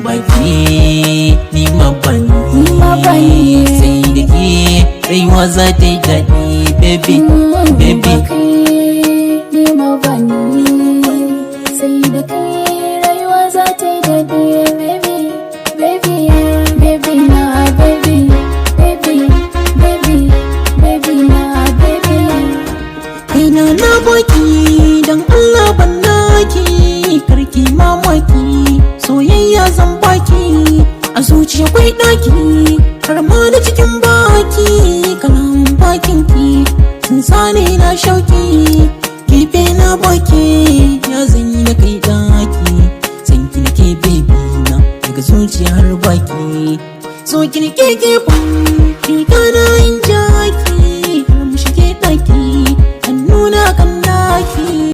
Baki ni mabani sai da ke rayuwa za ta yi daɗi baby baby. Ni mabani sai da kai rayuwa za ta yi daɗi baby baby baby na baby baby baby baby na baby. Kaina na baki dan Allah ban naki karki mamaki soyayya zan baki a zuciya kwai daki har ma da cikin baki kalaman bakin ki sun sani na shauki gefe na baki ya zanyi na kai daki san ki nake baby na daga zuciya har baki so ki nake gefen riga na inja